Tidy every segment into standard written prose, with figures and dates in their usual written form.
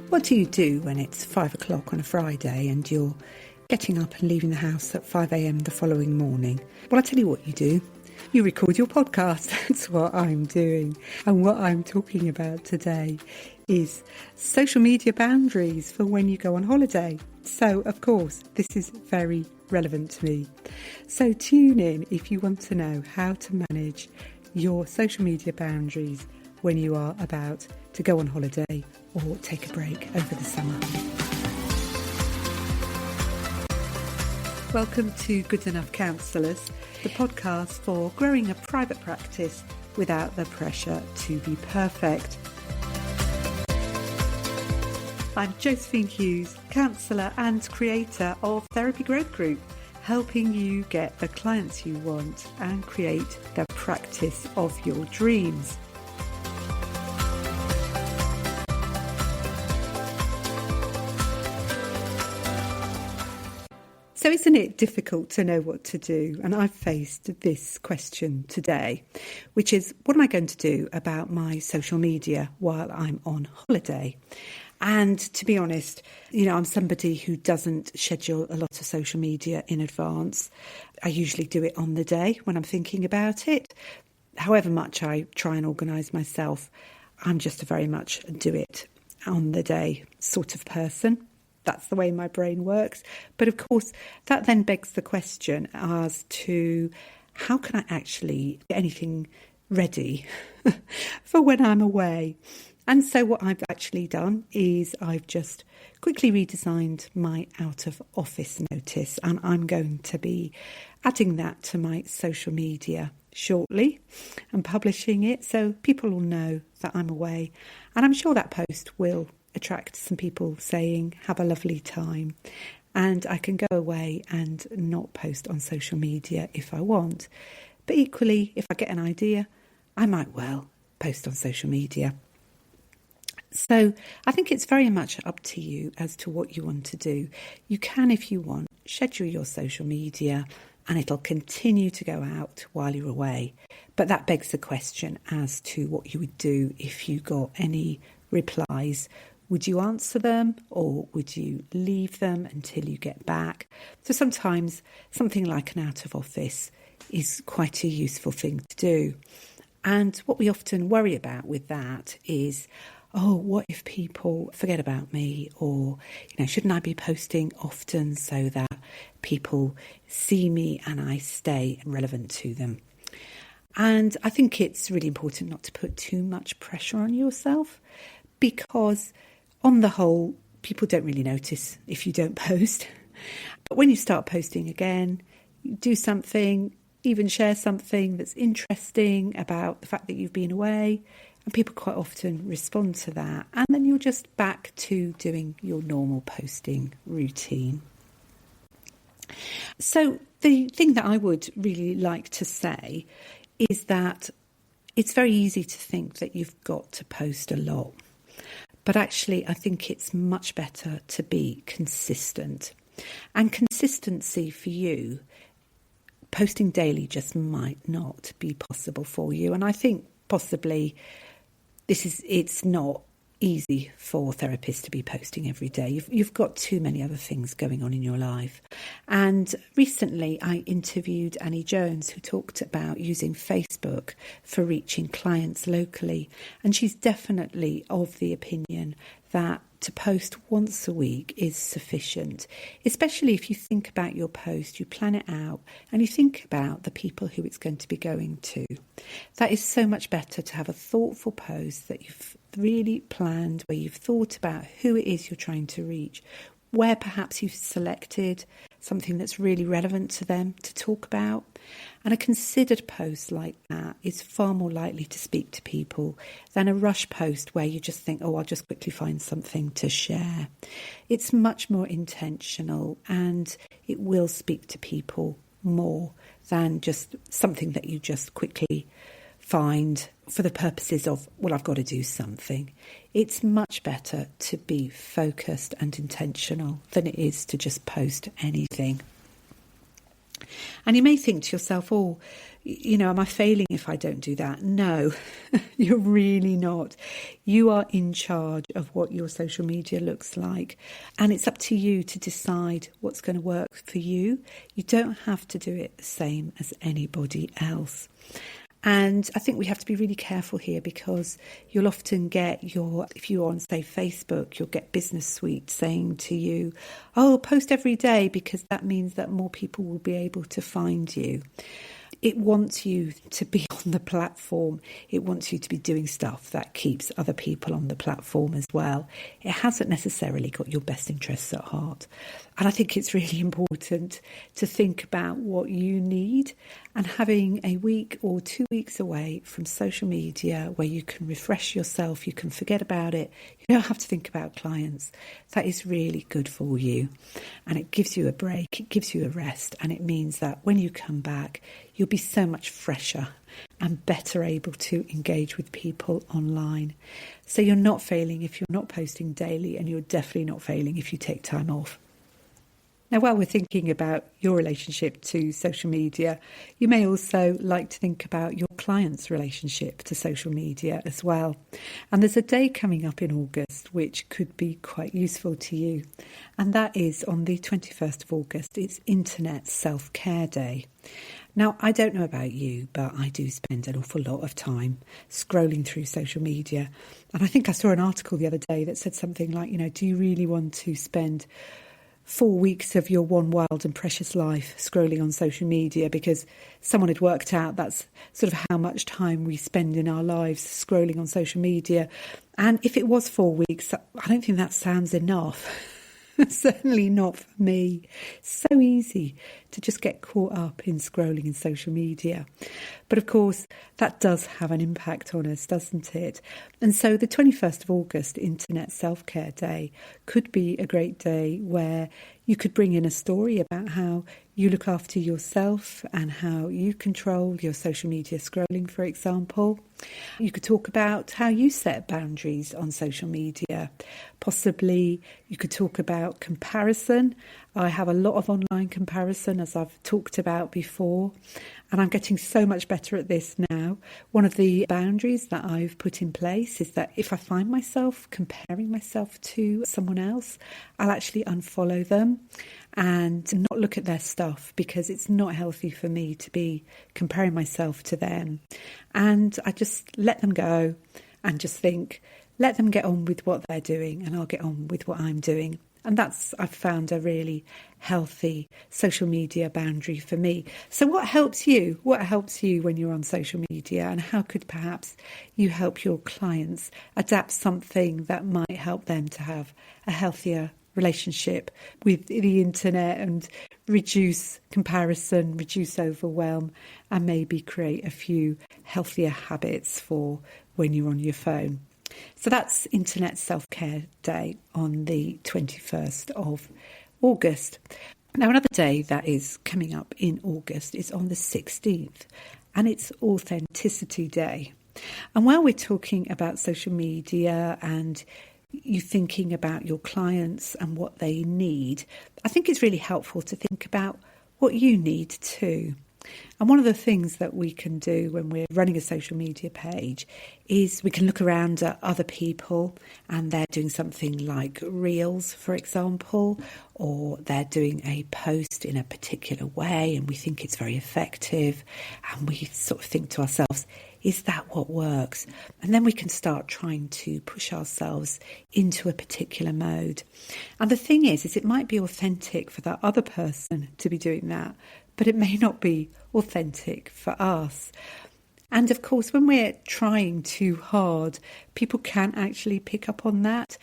What do you do when it's 5 o'clock on a Friday and you're getting up and leaving the house at 5 a.m. the following morning? Well, I'll tell you what you do. You record your podcast. That's what I'm doing. And what I'm talking about today is social media boundaries for when you go on holiday. So, of course, this is very relevant to me. So tune in if you want to know how to manage your social media boundaries when you are about to go on holiday or take a break over the summer. Welcome to Good Enough Counsellors, the podcast for growing a private practice without the pressure to be perfect. I'm Josephine Hughes, counsellor and creator of Therapy Growth Group, helping you get the clients you want and create the practice of your dreams. So isn't it difficult to know what to do? And I've faced this question today, which is, what am I going to do about my social media while I'm on holiday? And to be honest, I'm somebody who doesn't schedule a lot of social media in advance. I usually do it on the day when I'm thinking about it. However much I try and organise myself, I'm just a very much do it on the day sort of person. That's the way my brain works. But of course, that then begs the question as to how can I actually get anything ready for when I'm away? And so what I've actually done is I've just quickly redesigned my out of office notice, and I'm going to be adding that to my social media shortly and publishing it so people will know that I'm away. And I'm sure that post will attract some people saying, have a lovely time. And I can go away and not post on social media if I want. But equally, if I get an idea, I might well post on social media. So I think it's very much up to you as to what you want to do. You can, if you want, schedule your social media and it'll continue to go out while you're away. But that begs the question as to what you would do if you got any replies. Would you answer them or would you leave them until you get back? So sometimes something like an out of office is quite a useful thing to do. And what we often worry about with that is, what if people forget about me? Or, shouldn't I be posting often so that people see me and I stay relevant to them? And I think it's really important not to put too much pressure on yourself, because on the whole, people don't really notice if you don't post. But when you start posting again, you do something, even share something that's interesting about the fact that you've been away, and people quite often respond to that. And then you're just back to doing your normal posting routine. So the thing that I would really like to say is that it's very easy to think that you've got to post a lot. But actually, I think it's much better to be consistent. And consistency for you, posting daily just might not be possible for you. And I think possibly it's not easy for therapists to be posting every day. You've got too many other things going on in your life. And recently I interviewed Annie Jones, who talked about using Facebook for reaching clients locally. And she's definitely of the opinion that to post once a week is sufficient, especially if you think about your post, you plan it out and you think about the people who it's going to be going to. That is so much better to have a thoughtful post that you've really planned, where you've thought about who it is you're trying to reach, where perhaps you've selected something that's really relevant to them to talk about. And a considered post like that is far more likely to speak to people than a rush post where you just think, I'll just quickly find something to share. It's much more intentional and it will speak to people more than just something that you just quickly find for the purposes of, I've got to do something. It's much better to be focused and intentional than it is to just post anything. And you may think to yourself, oh, am I failing if I don't do that? No, you're really not. You are in charge of what your social media looks like. And it's up to you to decide what's going to work for you. You don't have to do it the same as anybody else. And I think we have to be really careful here, because you'll often get if you're on, say, Facebook, you'll get Business Suite saying to you, oh, post every day, because that means that more people will be able to find you. It wants you to be on the platform. It wants you to be doing stuff that keeps other people on the platform as well. It hasn't necessarily got your best interests at heart. And I think it's really important to think about what you need, and having a week or 2 weeks away from social media where you can refresh yourself, you can forget about it, you don't have to think about clients. That is really good for you. And it gives you a break, it gives you a rest, and it means that when you come back, you'll be so much fresher and better able to engage with people online. So you're not failing if you're not posting daily, and you're definitely not failing if you take time off. Now, while we're thinking about your relationship to social media, you may also like to think about your client's relationship to social media as well. And there's a day coming up in August which could be quite useful to you. And that is on the 21st of August. It's Internet Self-Care Day. Now, I don't know about you, but I do spend an awful lot of time scrolling through social media. And I think I saw an article the other day that said something like, do you really want to spend 4 weeks of your one wild and precious life scrolling on social media? Because someone had worked out that's sort of how much time we spend in our lives scrolling on social media. And if it was 4 weeks, I don't think that sounds enough. Certainly not for me. So easy to just get caught up in scrolling in social media. But of course, that does have an impact on us, doesn't it? And so the 21st of August, Internet Self-Care Day, could be a great day where you could bring in a story about how you look after yourself and how you control your social media scrolling, for example. You could talk about how you set boundaries on social media. Possibly you could talk about comparison. I have a lot of online comparison, as I've talked about before, and I'm getting so much better at this now. One of the boundaries that I've put in place is that if I find myself comparing myself to someone else, I'll actually unfollow them and not look at their stuff, because it's not healthy for me to be comparing myself to them. And I just let them go and just think, let them get on with what they're doing and I'll get on with what I'm doing. And that's, I've found, a really healthy social media boundary for me. So what helps you? What helps you when you're on social media? And how could perhaps you help your clients adapt something that might help them to have a healthier relationship with the internet and reduce comparison, reduce overwhelm, and maybe create a few healthier habits for when you're on your phone? So that's Internet Self-Care Day on the 21st of August. Now, another day that is coming up in August is on the 16th, and it's Authenticity Day. And while we're talking about social media and you thinking about your clients and what they need, I think it's really helpful to think about what you need too. And one of the things that we can do when we're running a social media page is we can look around at other people and they're doing something like Reels, for example, or they're doing a post in a particular way and we think it's very effective, and we sort of think to ourselves, is that what works? And then we can start trying to push ourselves into a particular mode. And the thing is it might be authentic for that other person to be doing that, but it may not be authentic for us. And of course, when we're trying too hard, people can actually pick up on that.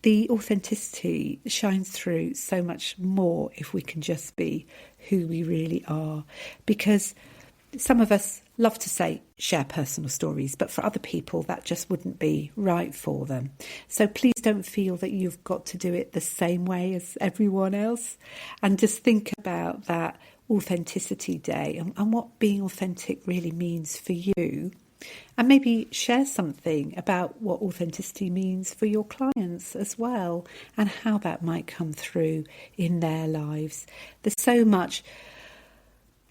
The authenticity shines through so much more if we can just be who we really are. Because some of us love to share personal stories, but for other people that just wouldn't be right for them. So please don't feel that you've got to do it the same way as everyone else, and just think about that Authenticity Day and what being authentic really means for you, and maybe share something about what authenticity means for your clients as well, and how that might come through in their lives. There's so much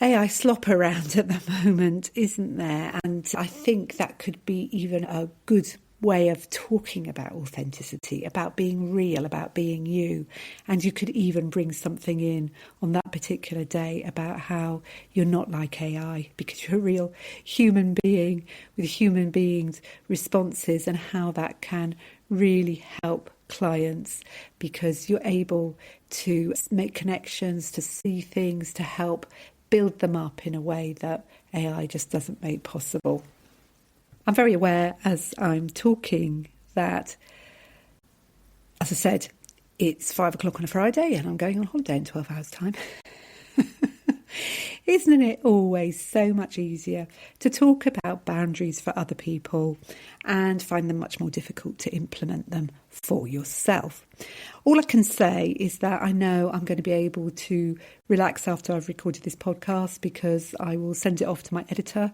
AI slop around at the moment, isn't there? And I think that could be even a good way of talking about authenticity, about being real, about being you. And you could even bring something in on that particular day about how you're not like AI because you're a real human being with human beings' responses, and how that can really help clients because you're able to make connections, to see things, to help build them up in a way that AI just doesn't make possible. I'm very aware as I'm talking that, as I said, it's 5 o'clock on a Friday and I'm going on holiday in 12 hours' time. Isn't it always so much easier to talk about boundaries for other people and find them much more difficult to implement them for yourself? All I can say is that I know I'm going to be able to relax after I've recorded this podcast because I will send it off to my editor.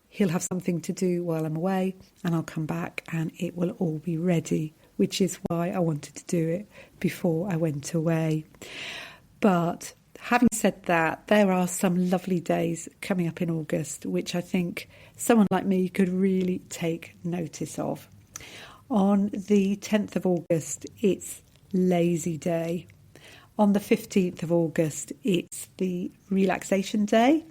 He'll have something to do while I'm away, and I'll come back and it will all be ready, which is why I wanted to do it before I went away. But having said that, there are some lovely days coming up in August, which I think someone like me could really take notice of. On the 10th of August, it's Lazy Day. On the 15th of August, it's the Relaxation Day.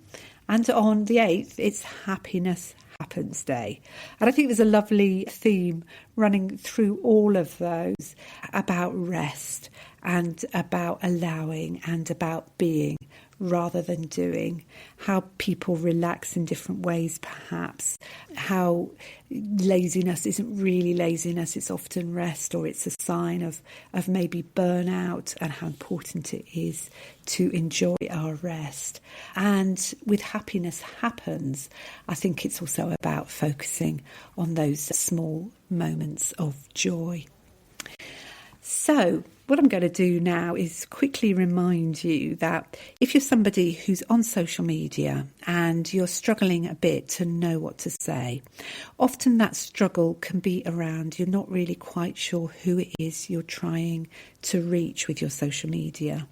And on the 8th, it's Happiness Happens Day. And I think there's a lovely theme running through all of those about rest and about allowing and about being rather than doing, how people relax in different ways perhaps, how laziness isn't really laziness, it's often rest, or it's a sign of maybe burnout, and how important it is to enjoy our rest. And with Happiness Happens, I think it's also about focusing on those small moments of joy. So what I'm going to do now is quickly remind you that if you're somebody who's on social media and you're struggling a bit to know what to say, often that struggle can be around you're not really quite sure who it is you're trying to reach with your social media.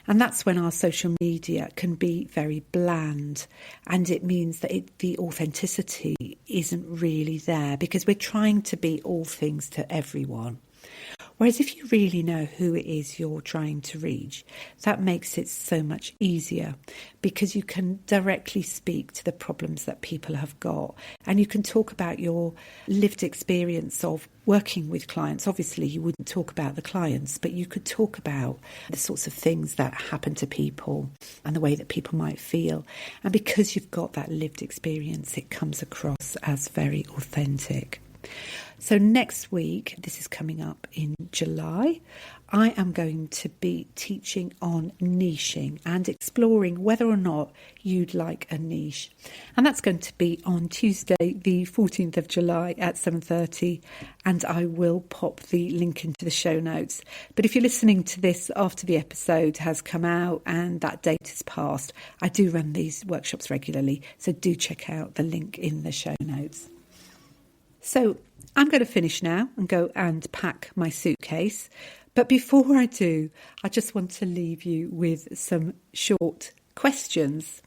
And that's when our social media can be very bland, and it means that the authenticity isn't really there because we're trying to be all things to everyone. Whereas if you really know who it is you're trying to reach, that makes it so much easier because you can directly speak to the problems that people have got, and you can talk about your lived experience of working with clients. Obviously, you wouldn't talk about the clients, but you could talk about the sorts of things that happen to people and the way that people might feel. And because you've got that lived experience, it comes across as very authentic. So next week, this is coming up in July, I am going to be teaching on niching and exploring whether or not you'd like a niche. And that's going to be on Tuesday, the 14th of July at 7:30. And I will pop the link into the show notes. But if you're listening to this after the episode has come out and that date has passed, I do run these workshops regularly. So do check out the link in the show notes. So I'm going to finish now and go and pack my suitcase. But before I do, I just want to leave you with some short questions.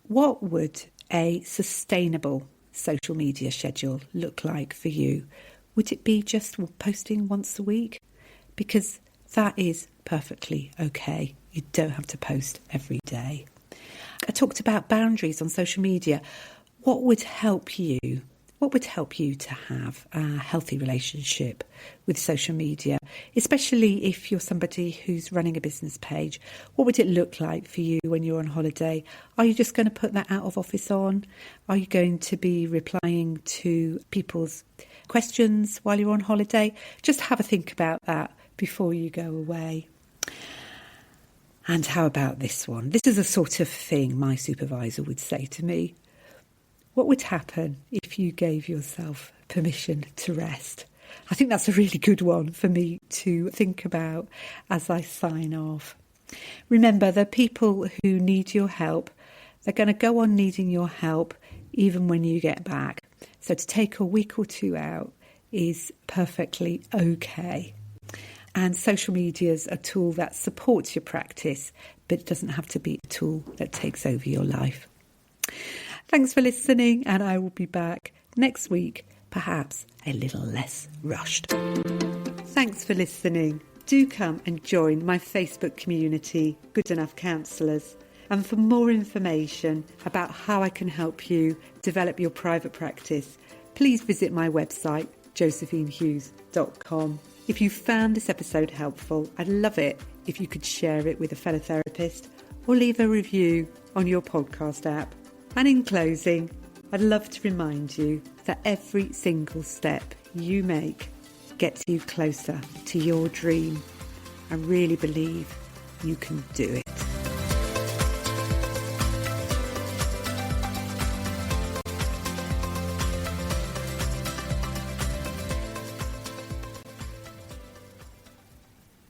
What would a sustainable social media schedule look like for you? Would it be just posting once a week? Because that is perfectly okay. You don't have to post every day. I talked about boundaries on social media. What would help you? What would help you to have a healthy relationship with social media, especially if you're somebody who's running a business page? What would it look like for you when you're on holiday? Are you just going to put that out of office on? Are you going to be replying to people's questions while you're on holiday? Just have a think about that before you go away. And how about this one? This is a sort of thing my supervisor would say to me. What would happen if you gave yourself permission to rest? I think that's a really good one for me to think about as I sign off. Remember, the people who need your help, they're going to go on needing your help even when you get back. So to take a week or two out is perfectly okay. And social media is a tool that supports your practice, but it doesn't have to be a tool that takes over your life. Thanks for listening, and I will be back next week, perhaps a little less rushed. Thanks for listening. Do come and join my Facebook community, Good Enough Counsellors. And for more information about how I can help you develop your private practice, please visit my website, josephinehughes.com. If you found this episode helpful, I'd love it if you could share it with a fellow therapist or leave a review on your podcast app. And in closing, I'd love to remind you that every single step you make gets you closer to your dream. I really believe you can do it.